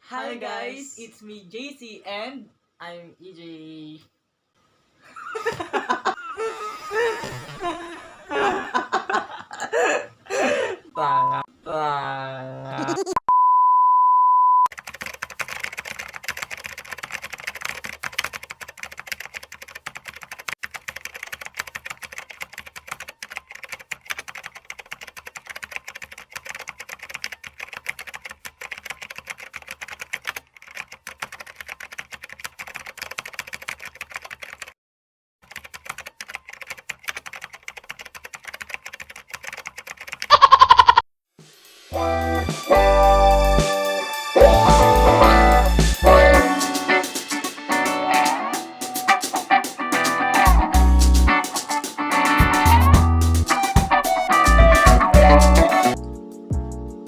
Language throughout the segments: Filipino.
Hi guys, it's me JC and I'm EJ. Tanga, tanga.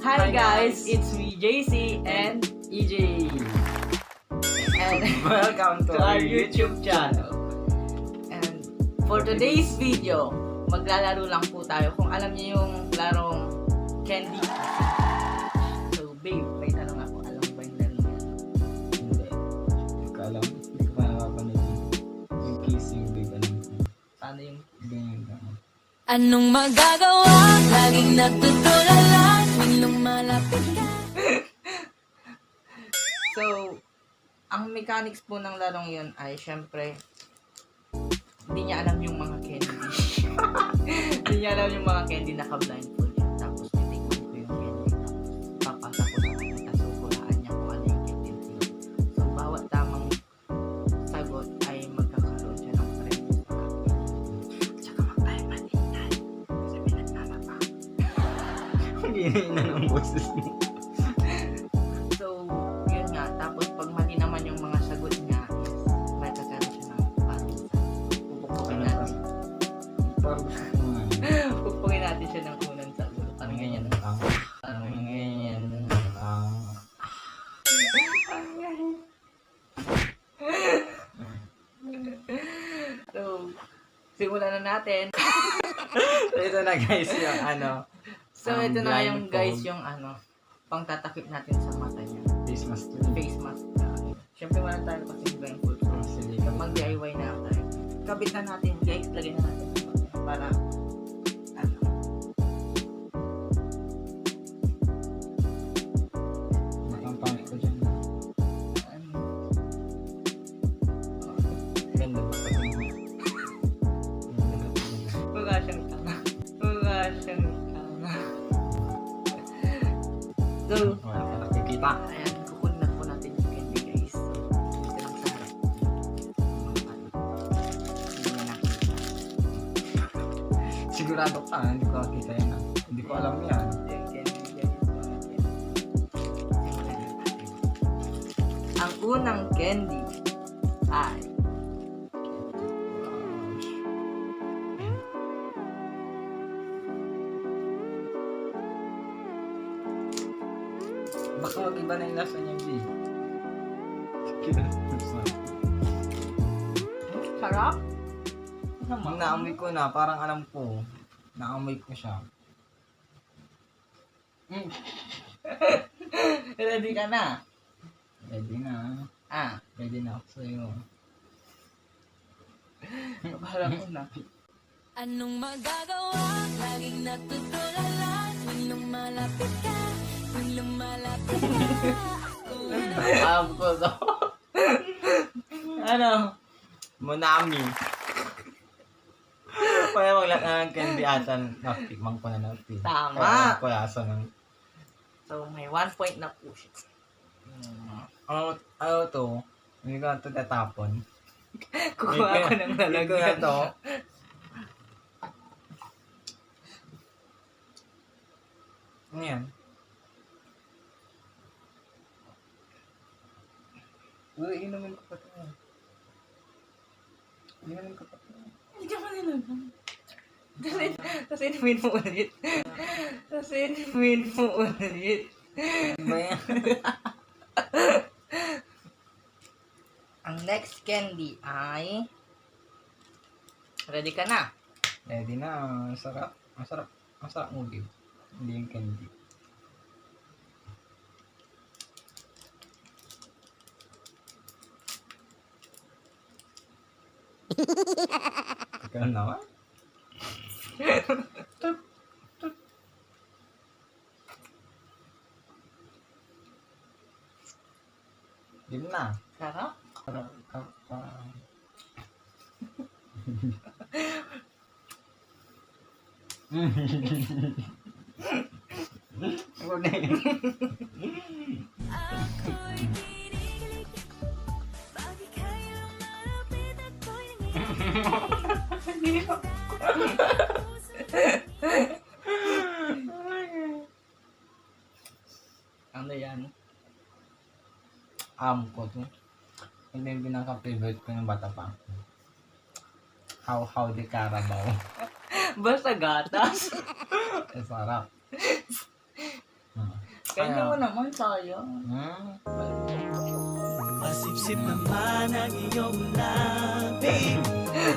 Hi guys, it's me JC and EJ. And welcome to our YouTube channel. And for today's video, maglalaro lang po tayo. Kung alam niyo yung larong candy. So babe, may tanong ako. Alam mo ba yung laro yan? Hindi. Hindi ko alam. Hindi ko pa nakapanood yung kissing babe. Paano yung Ganyan lang. Anong magagawa? Laging natutulala tuwing lumalapit ka. So, ang mechanics po ng larong yun ay syempre hindi niya alam yung mga candy. Hindi niya alam yung mga candy, naka-blindfold yun. Tapos titikman ko yung candy. Tapos papasa ko sa kanya. Tapos hulaan niya kung ano yung candy na yun. So, bawat tamang sagot ay magkakaroon siya ng premium sa akin. Tsaka mag-tayo manintay. Kasi pinaglalaba. Hindi na ng boses mo. So, yun nga. Tapos pag mali naman yung mga sagot niya, may kakaroon siya ng parusa. Pupukpukin natin. Parang gusto ko nga. Pupukpukin natin siya ng unang sagot. Parang ganyan. Parang ganyan. So, simulan na natin. So, ito na guys yung ano. So, Ang ito na yung blindfold. guys yung pang tatakip natin sa mata niya. Face mask to. Face mask. Siyempre, wala tayo kasi blindfold. So, Sige ka. mag-DIY na tayo. Kabit na natin guys. Lagyan na natin sa mata para Makampangit ko dyan. Ganda pa pa din. wala siyang tanga. Wala siyang tanga. So, Wala ka nakikita. ayan, kukunin na po natin yung candy guys. Dito lang sa harap. Hindi na nakita. Sigurado ka, hindi ko nakita yan. Hindi ko alam yan. Yung candy guys. Simulan na natin. Ang unang candy ay Baka mag-iba na yung lasa niya, B. sarap. Nung naamoy ko na, parang alam ko. Naamoy ko siya. Ready ka na? Ready na. Ready na ako sa'yo. Parang una. Anong magagawa? Laging natutulala tuwing lumalapit ka. Tuwing lumalapit ka. Alam ko to. Ano? Monami. Kaya maglat na ng candy atan. Nakikmang ko na ng pin. Tama. Kaya kuyasa ng... So, may 1 point na po siya. Ano to? Hindi ko na ito tatapon. Kuha ko ng Hindi ko na lalagyan. to. Ano yan? Uy, inumin ko pa ito. Inumin ko pa ito. Hindi ka pa nilagyan. Tapos inumin mo ulit. Tapos inumin mo ulit. Ano ba yan? Ang next candy ay... Ready ka na? Ready na. Masarap. Masarap. Masarap mo, babe. Hindi yung candy. Ikaw naman. Yun na. Sarap. Ako'y kinikilig, bakit kayo malapit ako'y nanginig? Ano yan? Ko to. Hindi yung pinaka-favorite ko yung bata pa. How di Carabao. Basta gatas. Ang sarap. Kanya mo naman, sayang. Pasipsip naman ang iyong labi.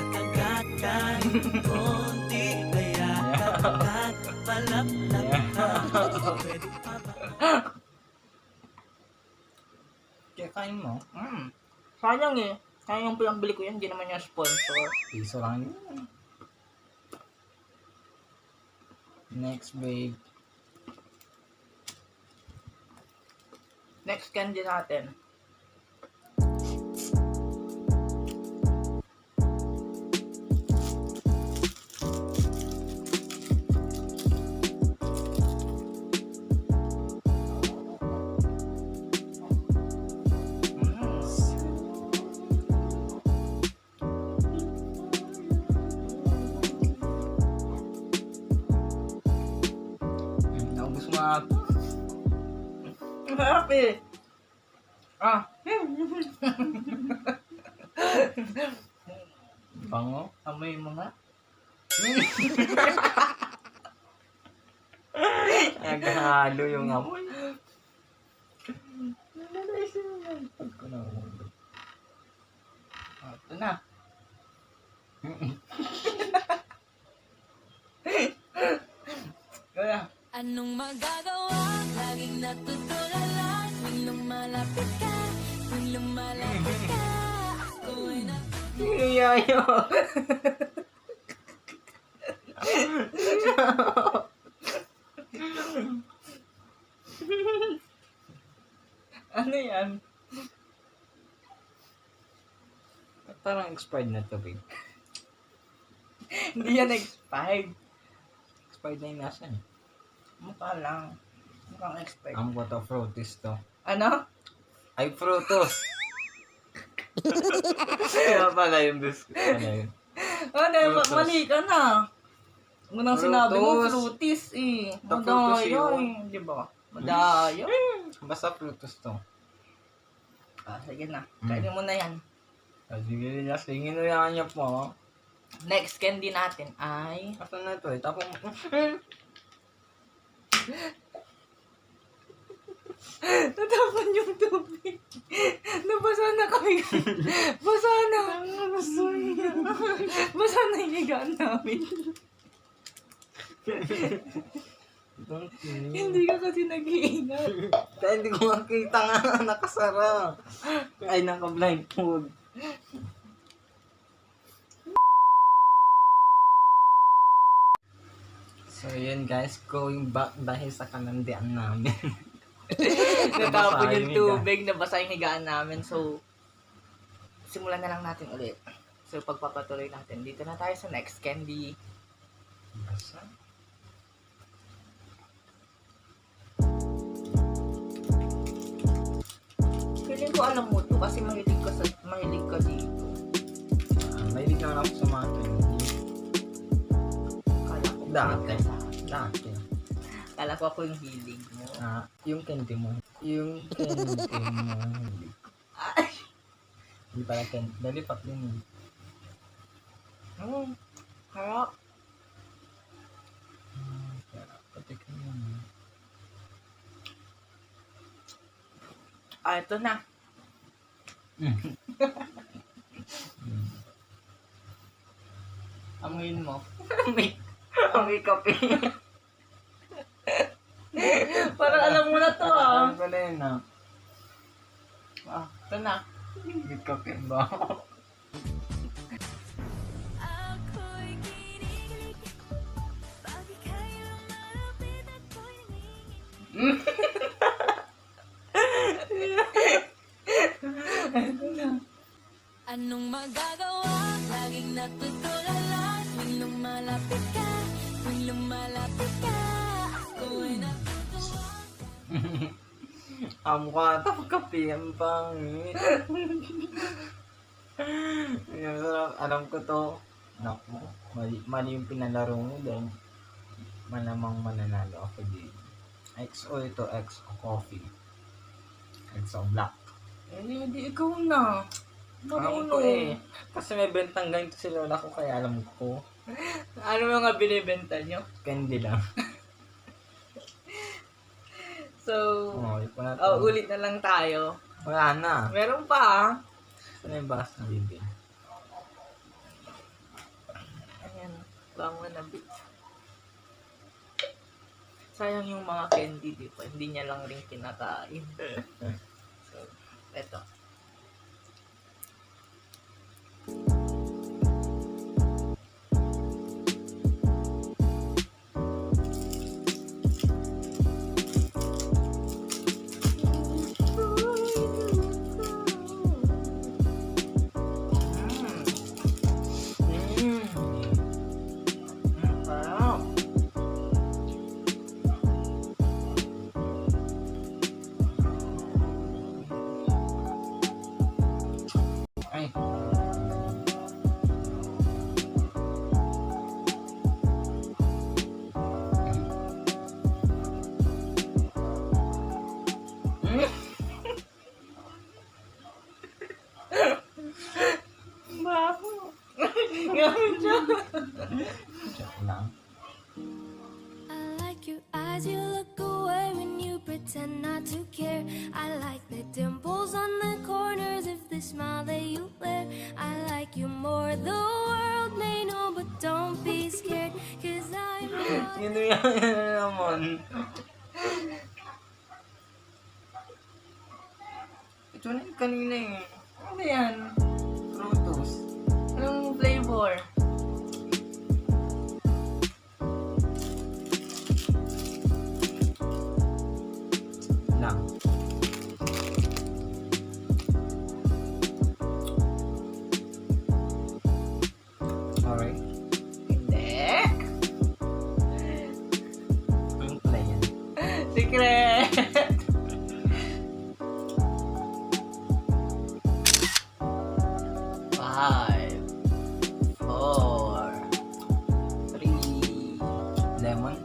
Kagat ka ng konti, kaya kagat palaplap ka. Pwede pa ba? Kaya kain mo. Sayang eh. Sayang yung pinambili ko yan, hindi naman yung sponsor. Piso lang yun. Next, babe. Next candy natin. Naubos mo nga ito. Ang sarap eh. Bango. Amoy mo nga. Naghalo yung amoy. Pag ko na Ito na. Kaya. Anong magagawa? Laging natutulala tuwing lumalapit ka, tuwing lumalapit ka. Ako ay Yayo. Ano yan? parang expired na to, babe. Hindi yan expired. Expired na yung nasa eh. Mukha lang. Mukhang expired. Ang what of fruities to. Ano? Ay, frutos! Kaya pala yung biscuit. Ano yun? Ano, Frutos. mali ka na. Unang sinabi mo, Frutos. fruities eh. The frutos Madaya yun. eh. Di ba? Madaya. Basta frutos to. Sige na. Kainin mo na yan. Sige, lasingin mo yan niya po. Next candy natin ay... Asan na to eh? Tapos Natapon yung tubig. Nabasa na kami. Basa na. Basa na yung higaan namin. Hindi ka kasi nag-iingat. Kaya hindi ko makita nga, nakasara. Ay, naka-blindfold. So yun guys, going back dahil sa kalandian namin. Natapon yung higaan. tubig. Nabasa yung higaan namin. So, simulan na lang natin ulit. So, pagpapatuloy natin. Dito na tayo sa next candy. Basa? Feeling ko alam mo to kasi mahilig ka dito. Mahilig naman ako sa mga candy. Kala ko Dati. ka sa akin. Dati. Kala ko ako yung hilig mo. Yung candy mo. Yung candy mo. Ay! Hindi pala candy. Dalipat din. Harap. Pati ka naman. Ito na. Amuin mo. Amoy kape. Parang alam mo na to Ano pala yun Ito na. With kape ba? Anong magagawa? Laging natutulala tuwing lumalapit ka, tuwing lumalapit ka. Ako ay natutuwa. Mukha itong kape, ang pangit. Yung sarap, alam ko to. Naku, mali yung pinalaro mo dahil malamang mananalo ako dito. XO ito, XO coffee. XO black. Hindi, ikaw na. Alam ko eh. Kasi may bentang ganito si Lola ko kaya alam ko. Ano mga binibenta nyo? Candy lang. So, Oh, ipa na to. ulit na lang tayo. Wala na. Meron pa Saan yung bus na bibi? Ayan, bango na bit. Sayang yung mga candy, di ba? Hindi niya lang rin kinakain. So, eto. Sarap. Ay. Baho. Gawin siya. Joke lang. I like your eyes, you look away when you pretend not to care. I like the dimples on the corners of the smile that you wear. I like you more, the world may know, but don't be scared, 'cause I'm not. Sino yan naman? Ito na yung kanina eh. Ano yan? Frutos. Anong flavor? Lang. Alright. Hindi. Yung play yan. Secret. Five, four, three. Lemon.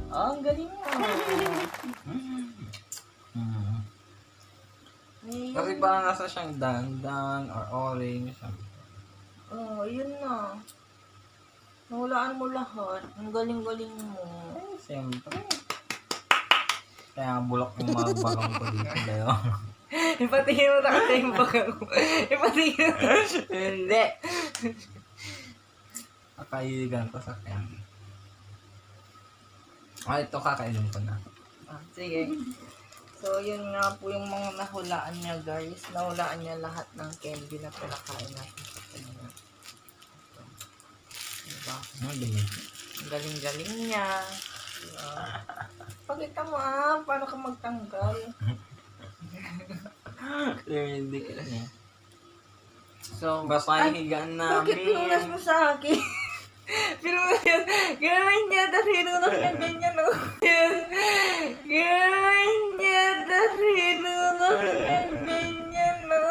Oh, ang galing mo. Mm. Ayun. Kasi parang nasa siyang dandan or orange. Oh, yun na. Nahulaan mo lahat. Ang galing-galing mo. Siyempre. Kaya bulok yung mga bagong ko dito dayo. Ipatingin mo na kasi yung bagang mo. Ipatingin mo. Hindi. Kakailigan ko sa candy. Ah, ito kakainin ko na. Ah, sige. So, yun nga po yung mga nahulaan niya, guys. Nahulaan niya lahat ng candy na pinakain natin sa kanya. Diba? Ano din yun? Ang galing-galing niya. Diba? Pakita mo paano ka magtanggal. Hindi ka niya. So, Basta higaan namin. bakit pinunas mo sa akin? Pinunas yan. Gawin niya, tapos pinunas niya ganyan, no? Gawin niya, tapos pinunas niya ganyan, no?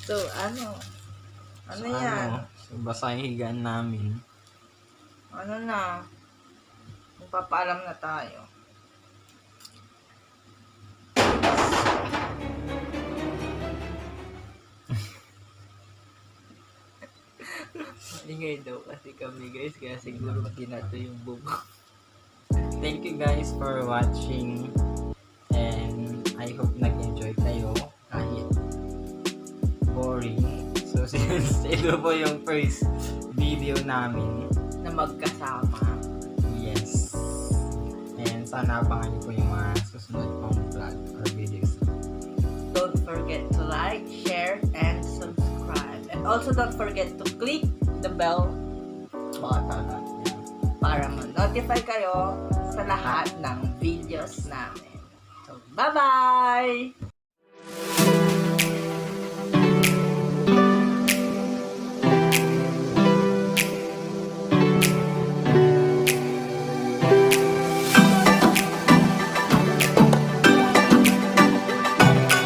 So, ano? Ano yan? So, basta higaan namin. Ano na? Magpapaalam na tayo. Ingay daw kasi kami, guys, kaya siguro ginato yung bubok. Thank you guys for watching. And I hope nag-enjoy kayo kahit boring. So since ito po yung first video namin, Na magkasama. yes. And sana abangan niyo po yung mga susunod pang vlog or videos. Don't forget to like, share, and subscribe. And also don't forget to click the bell button para ma-notify kayo sa lahat ng videos namin. So, bye-bye!